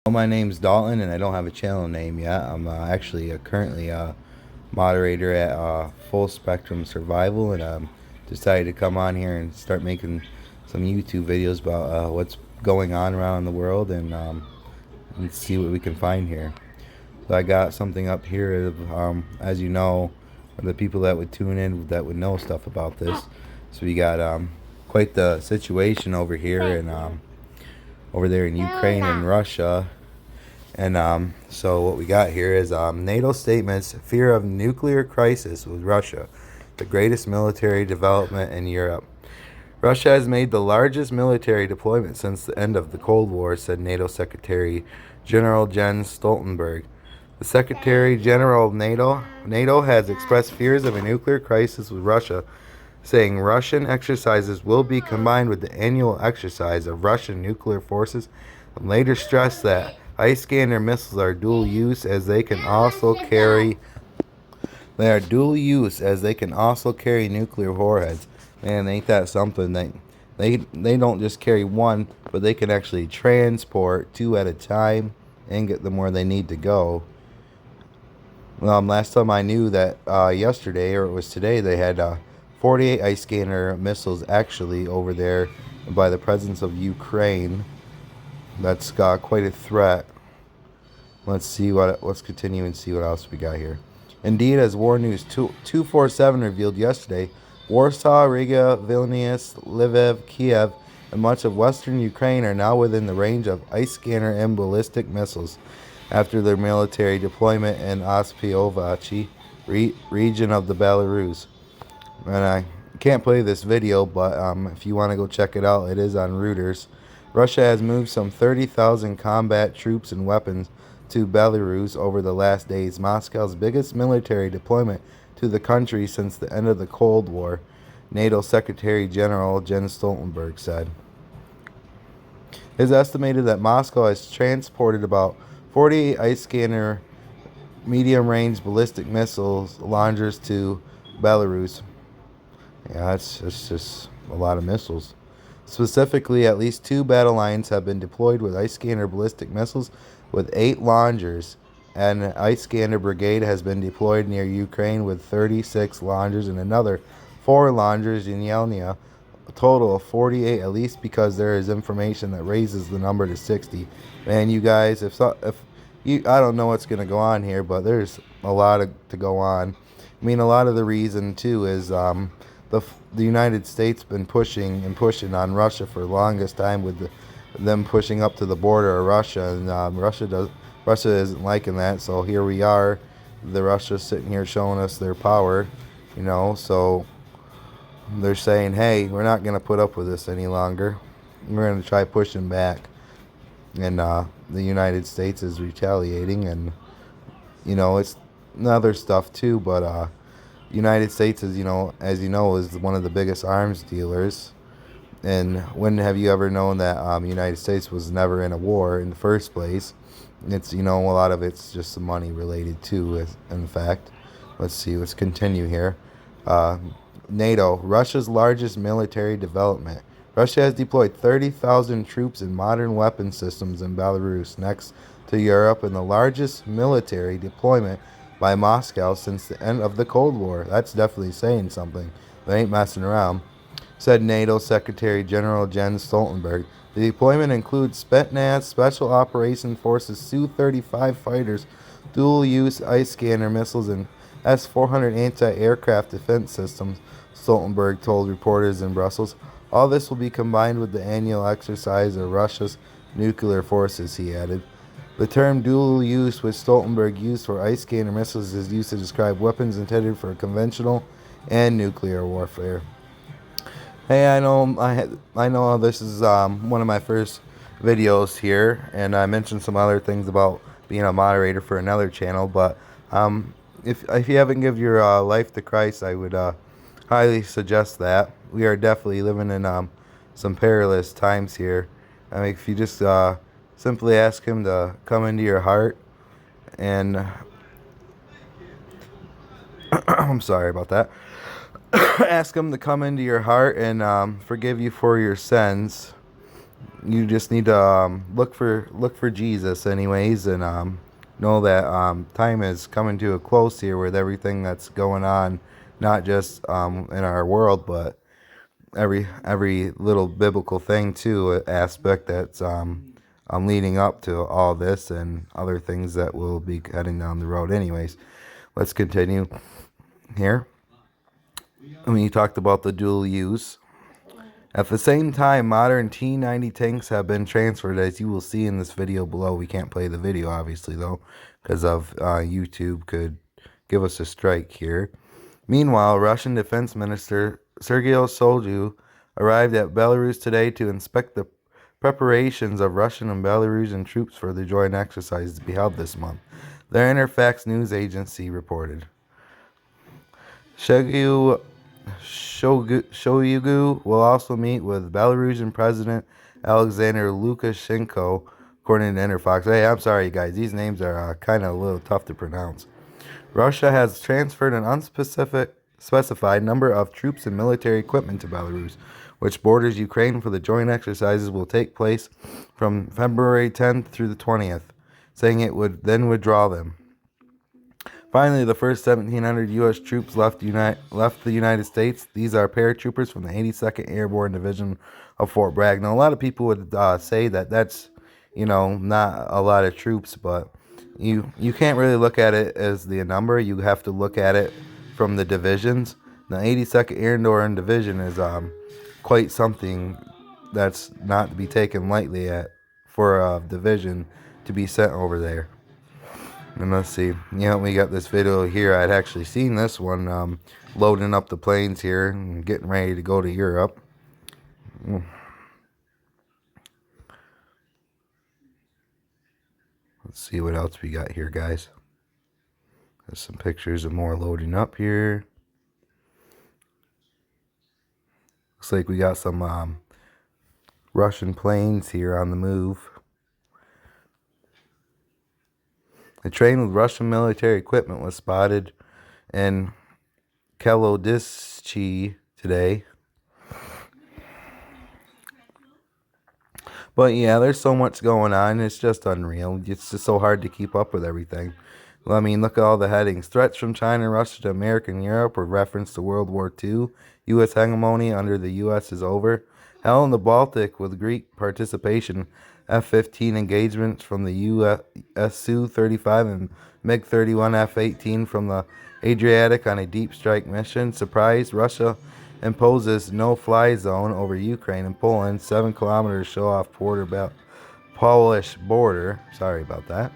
My name's Dalton, and I don't have a channel name yet. I'm actually currently a moderator at Full Spectrum Survival, and decided to come on here and start making some YouTube videos about what's going on around the world, and see what we can find here. So I got something up here, as you know, the people that would tune in that would know stuff about this. So we got quite the situation over here, and over there in Ukraine and Russia. And so what we got here is NATO statements fear of nuclear crisis with Russia, the greatest military development in Europe. Russia has made the largest military deployment since the end of the Cold War, said NATO Secretary General Jens Stoltenberg. The Secretary General of NATO has expressed fears of a nuclear crisis with Russia, saying Russian exercises will be combined with the annual exercise of Russian nuclear forces, and later stressed that Iskander missiles are dual use as they can also carry nuclear warheads. Man, ain't that something? They don't just carry one, but they can actually transport two at a time and get them where they need to go. Last time I knew that yesterday, or it was today, they had 48 Iskander missiles actually over there by the presence of Ukraine. That's got quite a threat. Let's continue and see what else we got here. Indeed, as War News 247 revealed yesterday, Warsaw, Riga, Vilnius, Lviv, Kiev, and much of western Ukraine are now within the range of Iskander and ballistic missiles after their military deployment in Ospiovachi region of the Belarus. And I can't play this video, but if you want to go check it out, it is on Reuters. Russia has moved some 30,000 combat troops and weapons to Belarus over the last days, Moscow's biggest military deployment to the country since the end of the Cold War, NATO Secretary General Jens Stoltenberg said. It is estimated that Moscow has transported about 48 Iskander medium-range ballistic missiles launchers to Belarus. Yeah, it's just a lot of missiles. Specifically, at least 2 battle lines have been deployed with Iskander ballistic missiles with 8 launchers. An Iskander brigade has been deployed near Ukraine with 36 launchers and another 4 launchers in Yelnya. A total of 48, at least, because there is information that raises the number to 60. Man, you guys, if you, I don't know what's going to go on here, but there's a lot to go on. I mean, a lot of the reason, too, is the United States been pushing on Russia for the longest time with them pushing up to the border of Russia, and Russia isn't liking that. So here we are, the Russia's sitting here showing us their power, So they're saying, hey, we're not going to put up with this any longer. We're going to try pushing back, and the United States is retaliating, and it's other stuff too, but United States is, as you know, is one of the biggest arms dealers. And when have you ever known that United States was never in a war in the first place? It's, a lot of it's just some money related too, in fact. Let's continue here. NATO, Russia's largest military development. Russia has deployed 30,000 troops and modern weapon systems in Belarus, next to Europe, and the largest military deployment by Moscow since the end of the Cold War. That's definitely saying something. They ain't messing around, said NATO Secretary General Jens Stoltenberg. The deployment includes Spetsnaz, Special Operations Forces Su-35 fighters, dual-use Iskander missiles, and S-400 anti-aircraft defense systems, Stoltenberg told reporters in Brussels. All this will be combined with the annual exercise of Russia's nuclear forces, he added. The term dual use, which Stoltenberg used for Iskander missiles, is used to describe weapons intended for conventional and nuclear warfare. Hey, I know this is one of my first videos here, and I mentioned some other things about being a moderator for another channel, but if you haven't given your life to Christ, I would highly suggest that. We are definitely living in some perilous times here. I mean, if you just simply ask Him to come into your heart, and I'm sorry about that. Ask Him to come into your heart and forgive you for your sins, you just need to look for Jesus, anyways, and know that time is coming to a close here with everything that's going on, not just in our world, but every little biblical thing too, aspect that's leading up to all this and other things that will be heading down the road. Anyways, let's continue here. I mean, you talked about the dual use. At the same time, modern T-90 tanks have been transferred, as you will see in this video below. We can't play the video, obviously, though, because of YouTube could give us a strike here. Meanwhile, Russian Defense Minister Sergei Shoigu arrived at Belarus today to inspect the preparations of Russian and Belarusian troops for the joint exercises to be held this month, the Interfax news agency reported. Shoigu will also meet with Belarusian President Alexander Lukashenko, according to Interfax. Hey, I'm sorry, guys. These names are kind of a little tough to pronounce. Russia has transferred an unspecified number of troops and military equipment to Belarus, which borders Ukraine, for the joint exercises will take place from February 10th through the 20th, saying it would then withdraw them. Finally, the first 1,700 U.S. troops left the United States. These are paratroopers from the 82nd Airborne Division of Fort Bragg. Now, a lot of people would say that that's, not a lot of troops, but you can't really look at it as the number. You have to look at it from the divisions. The 82nd Airborne Division is quite something that's not to be taken lightly for a division to be sent over there. And let's see. We got this video here. I'd actually seen this one loading up the planes here and getting ready to go to Europe. Let's see what else we got here, guys. There's some pictures of more loading up here. Looks like we got some Russian planes here on the move. A train with Russian military equipment was spotted in Kalodischi today. But yeah, there's so much going on. It's just unreal. It's just so hard to keep up with everything. Well, I mean, look at all the headings. Threats from China, Russia to America and Europe with reference to World War II. U.S. hegemony under the U.S. is over. Hell in the Baltic with Greek participation. F-15 engagements from the U.S. Su-35 and MiG-31 F-18 from the Adriatic on a deep strike mission. Surprise, Russia imposes no-fly zone over Ukraine and Poland. 7 kilometers show-off Polish border. Sorry about that.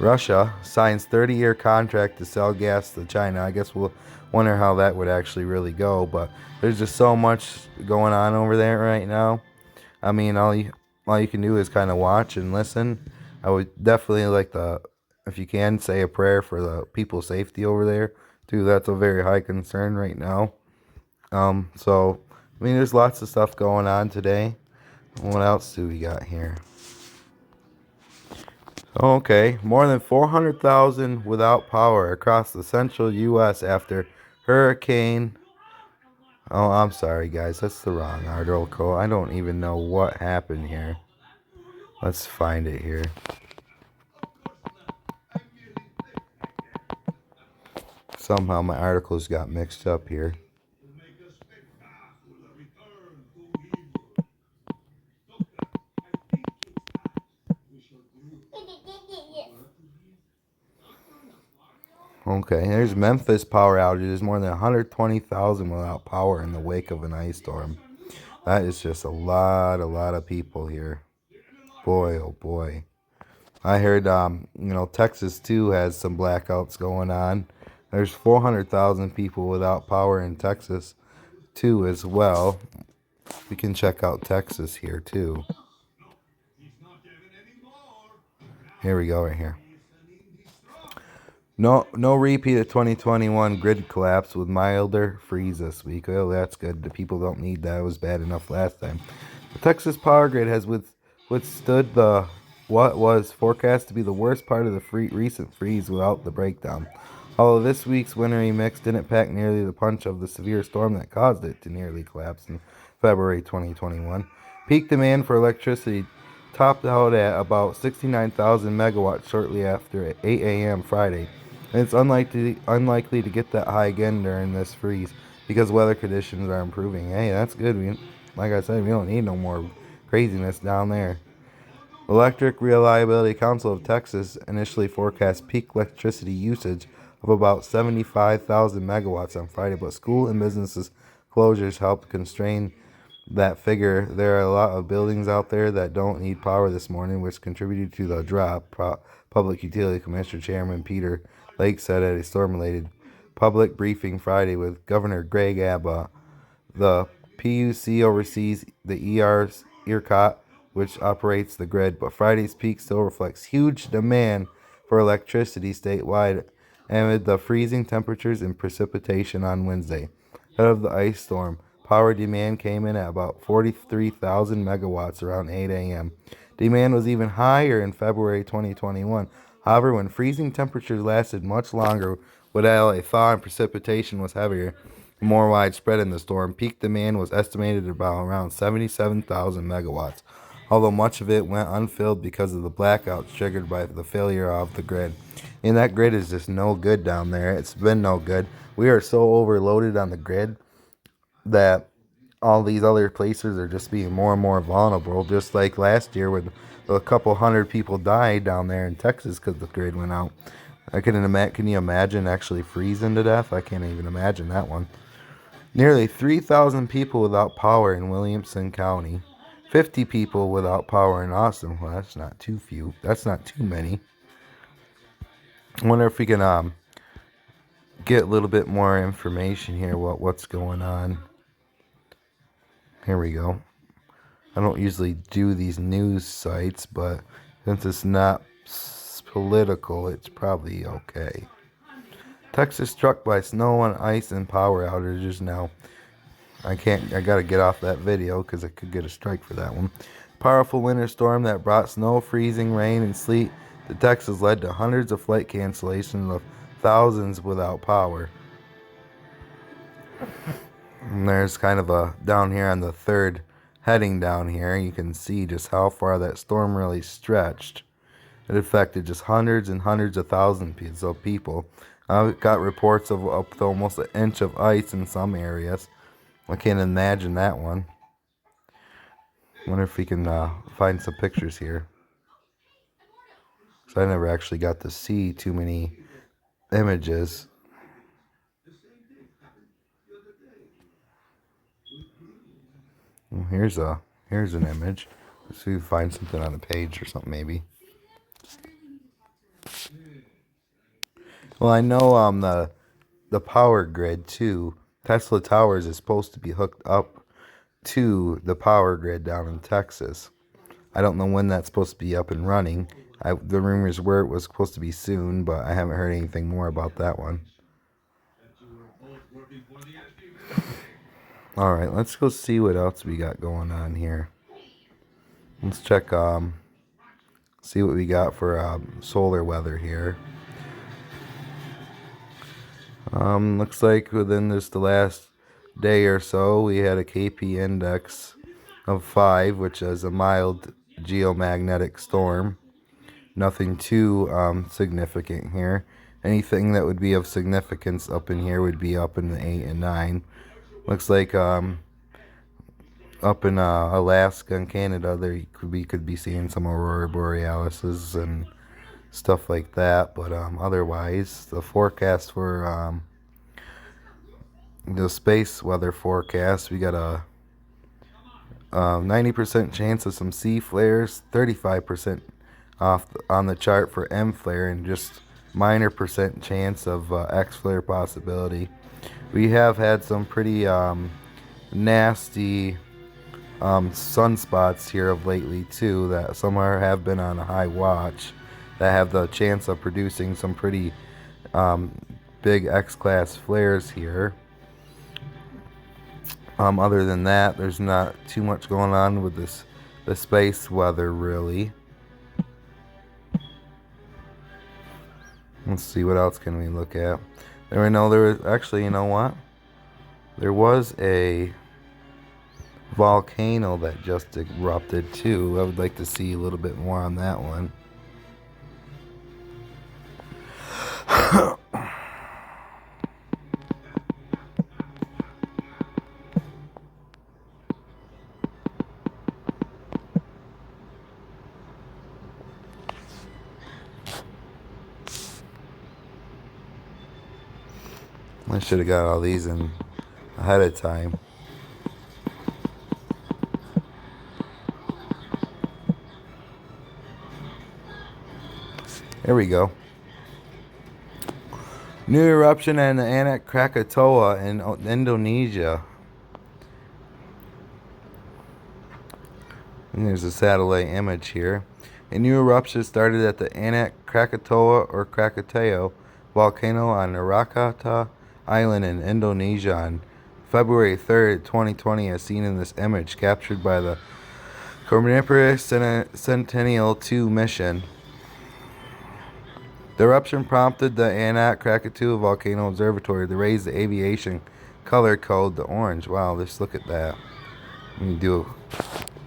Russia signs 30-year contract to sell gas to China. I guess we'll wonder how that would actually really go. But there's just so much going on over there right now. I mean, all you can do is kind of watch and listen. I would definitely like to, if you can, say a prayer for the people's safety over there, too. That's a very high concern right now. So, I mean, there's lots of stuff going on today. What else do we got here? Okay, more than 400,000 without power across the central U.S. after Hurricane. Oh, I'm sorry, guys. That's the wrong article. I don't even know what happened here. Let's find it here. Somehow my articles got mixed up here. Okay, there's Memphis power outages. More than 120,000 without power in the wake of an ice storm. That is just a lot of people here. Boy, oh boy. I heard, Texas too has some blackouts going on. There's 400,000 people without power in Texas too as well. We can check out Texas here too. Here we go right here. No repeat of 2021 grid collapse with milder freeze this week. Oh, that's good. The people don't need that. It was bad enough last time. The Texas power grid has withstood what was forecast to be the worst part of the recent freeze without the breakdown. Although this week's wintry mix didn't pack nearly the punch of the severe storm that caused it to nearly collapse in February 2021. Peak demand for electricity topped out at about 69,000 megawatts shortly after 8 a.m. Friday. And it's unlikely to get that high again during this freeze because weather conditions are improving. Hey, that's good. Like I said, we don't need no more craziness down there. Electric Reliability Council of Texas initially forecast peak electricity usage of about 75,000 megawatts on Friday, but school and businesses closures helped constrain that figure. There are a lot of buildings out there that don't need power this morning, which contributed to the drop, Public Utility Commissioner Chairman Peter Lake said at a storm-related public briefing Friday with Governor Greg Abbott. The PUC oversees the ERCOT, which operates the grid, but Friday's peak still reflects huge demand for electricity statewide amid the freezing temperatures and precipitation on Wednesday. Ahead of the ice storm, power demand came in at about 43,000 megawatts around 8 a.m. Demand was even higher in February 2021. However, when freezing temperatures lasted much longer, without a thaw and precipitation was heavier, more widespread in the storm, peak demand was estimated at about around 77,000 megawatts, although much of it went unfilled because of the blackouts triggered by the failure of the grid. And that grid is just no good down there. It's been no good. We are so overloaded on the grid that all these other places are just being more and more vulnerable, just like last year when a couple hundred people died down there in Texas because the grid went out. Can you imagine actually freezing to death? I can't even imagine that one. Nearly 3,000 people without power in Williamson County. 50 people without power in Austin. Well, that's not too few. That's not too many. I wonder if we can get a little bit more information here what's going on. Here we go. I don't usually do these news sites, but since it's not political, it's probably okay. Texas struck by snow and ice and power outages now. I gotta get off that video because I could get a strike for that one. Powerful winter storm that brought snow, freezing, rain, and sleet to Texas led to hundreds of flight cancellations of thousands without power. And there's kind of a, down here on the third heading down here, you can see just how far that storm really stretched. It affected just hundreds and hundreds of thousands of people. I've got reports of up to almost an inch of ice in some areas. I can't imagine that one. Wonder if we can find some pictures here. So I never actually got to see too many images. Well, here's an image. Let's see if we find something on the page or something maybe. Well, I know the power grid too. Tesla Towers is supposed to be hooked up to the power grid down in Texas. I don't know when that's supposed to be up and running. The rumors were it was supposed to be soon, but I haven't heard anything more about that one. Alright, let's go see what else we got going on here. Let's check, see what we got for solar weather here. Looks like within just the last day or so, we had a KP index of 5, which is a mild geomagnetic storm. Nothing too significant here. Anything that would be of significance up in here would be up in the 8 and 9. Looks like up in Alaska and Canada, we could be seeing some aurora borealises and stuff like that. But otherwise, the forecast for the space weather forecast, we got a 90% chance of some C flares, 35% on the chart for M flare, and just minor percent chance of X flare possibility. We have had some pretty nasty sunspots here of lately too, that some have been on a high watch, that have the chance of producing some pretty big X-class flares here. Other than that, there's not too much going on with the space weather really. Let's see, what else can we look at? There was actually, you know what? There was a volcano that just erupted too. I would like to see a little bit more on that one. I should have got all these in ahead of time. There we go. New eruption in Anak Krakatoa in Indonesia. And there's a satellite image here. A new eruption started at the Anak Krakatoa or Krakatau volcano on Rakata Island in Indonesia on February 3rd, 2020, as seen in this image captured by the Copernicus Sentinel-2 mission. The eruption prompted the Anak Krakatoa Volcano Observatory to raise the aviation color code to orange. Wow, just look at that.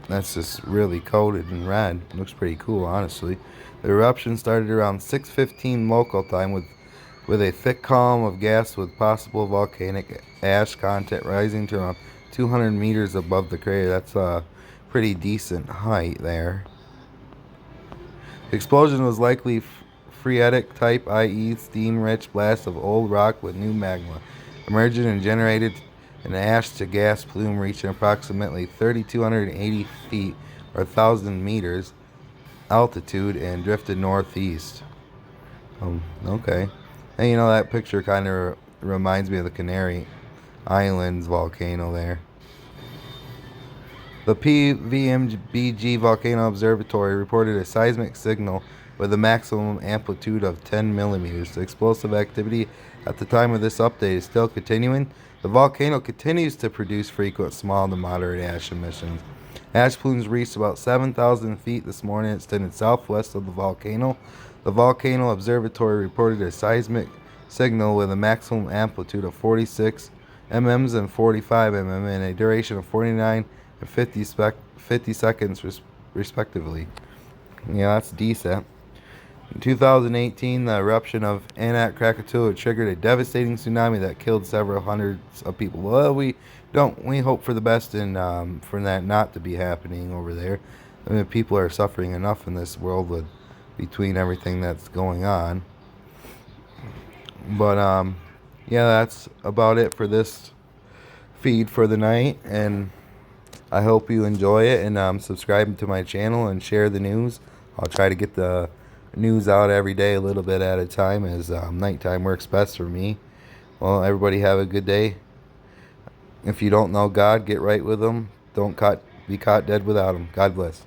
That's just really coated in red. Looks pretty cool, honestly. The eruption started around 6:15 local time with a thick column of gas with possible volcanic ash content rising to around 200 meters above the crater. That's a pretty decent height there. The explosion was likely phreatic type, i.e. steam-rich blast of old rock with new magma emerging and generated an ash to gas plume reaching approximately 3,280 feet or 1,000 meters altitude and drifted northeast. Okay. And you know, that picture kind of reminds me of the Canary Islands volcano there. The PVMBG Volcano Observatory reported a seismic signal with a maximum amplitude of 10 millimeters. The explosive activity at the time of this update is still continuing. The volcano continues to produce frequent small to moderate ash emissions. Ash plumes reached about 7,000 feet this morning, extended southwest of the volcano. The Volcano Observatory reported a seismic signal with a maximum amplitude of 46 mm and 45 mm and a duration of 49 and 50 seconds respectively. Yeah, that's decent. In 2018, the eruption of Anak Krakatoa triggered a devastating tsunami that killed several hundreds of people. Well, we hope for the best and for that not to be happening over there. I mean, people are suffering enough in this world with between everything that's going on. But yeah, that's about it for this feed for the night, and I hope you enjoy it, and subscribe to my channel and share the news. I'll try to get the news out every day a little bit at a time, as nighttime works best for me. Well, everybody have a good day. If you don't know God, get right with Him. Don't be caught dead without Him. God bless.